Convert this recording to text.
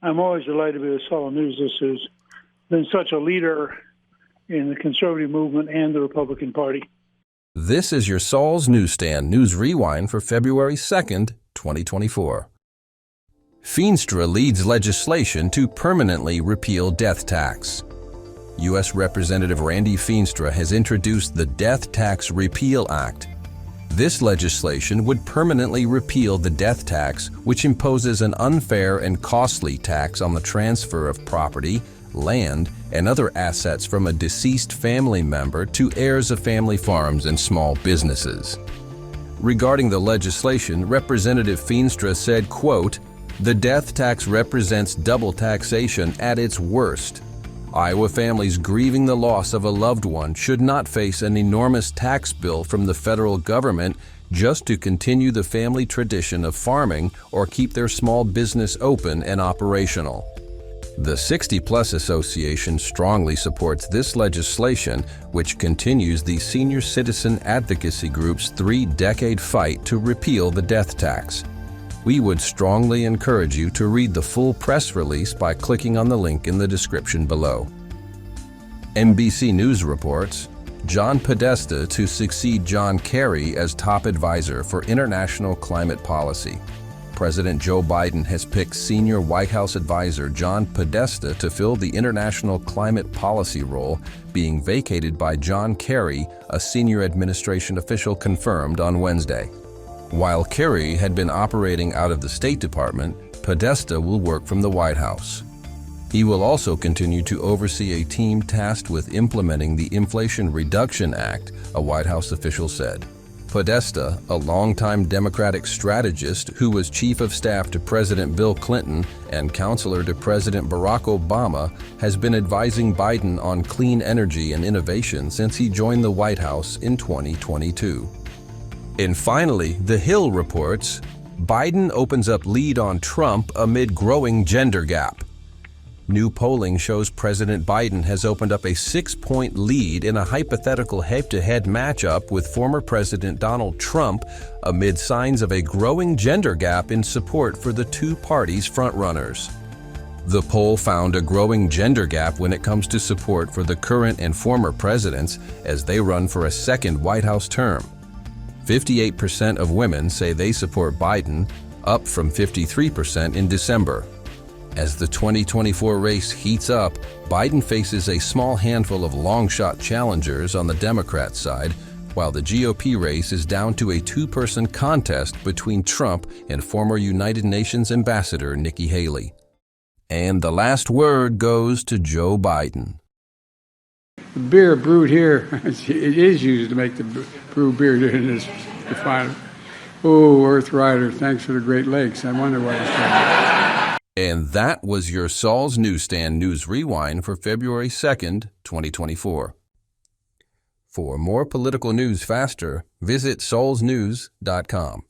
I'm always delighted to be with Saul News. This has been such a leader in the conservative movement and the Republican Party. This is your Saul's Newsstand News Rewind for February 2nd, 2024. Feenstra leads legislation to permanently repeal death tax. U.S. Representative Randy Feenstra has introduced the Death Tax Repeal Act. This legislation would permanently repeal the death tax, which imposes an unfair and costly tax on the transfer of property, land, and other assets from a deceased family member to heirs of family farms and small businesses. Regarding the legislation, Representative Feenstra said, quote, "The death tax represents double taxation at its worst. Iowa families grieving the loss of a loved one should not face an enormous tax bill from the federal government just to continue the family tradition of farming or keep their small business open and operational." The 60 Plus Association strongly supports this legislation, which continues the senior citizen advocacy group's 3-decade fight to repeal the death tax. We would strongly encourage you to read the full press release by clicking on the link in the description below. NBC News reports, John Podesta to succeed John Kerry as top advisor for international climate policy. President Joe Biden has picked senior White House advisor John Podesta to fill the international climate policy role, being vacated by John Kerry, a senior administration official confirmed on Wednesday. While Kerry had been operating out of the State Department, Podesta will work from the White House. He will also continue to oversee a team tasked with implementing the Inflation Reduction Act, a White House official said. Podesta, a longtime Democratic strategist who was chief of staff to President Bill Clinton and counselor to President Barack Obama, has been advising Biden on clean energy and innovation since he joined the White House in 2022. And finally, The Hill reports, Biden opens up lead on Trump amid growing gender gap. New polling shows President Biden has opened up a 6-point lead in a hypothetical head-to-head matchup with former President Donald Trump amid signs of a growing gender gap in support for the two parties' frontrunners. The poll found a growing gender gap when it comes to support for the current and former presidents as they run for a second White House term. 58% of women say they support Biden, up from 53% in December. As the 2024 race heats up, Biden faces a small handful of long-shot challengers on the Democrat side, while the GOP race is down to a 2-person contest between Trump and former United Nations Ambassador Nikki Haley. And the last word goes to Joe Biden. The beer brewed here, it is used to make the brew beer in this refinery. Oh, Earth Rider, thanks for the Great Lakes. I wonder why it's called. And that was your Saul's Newsstand News Rewind for February 2nd, 2024. For more political news faster, visit saulsnews.com.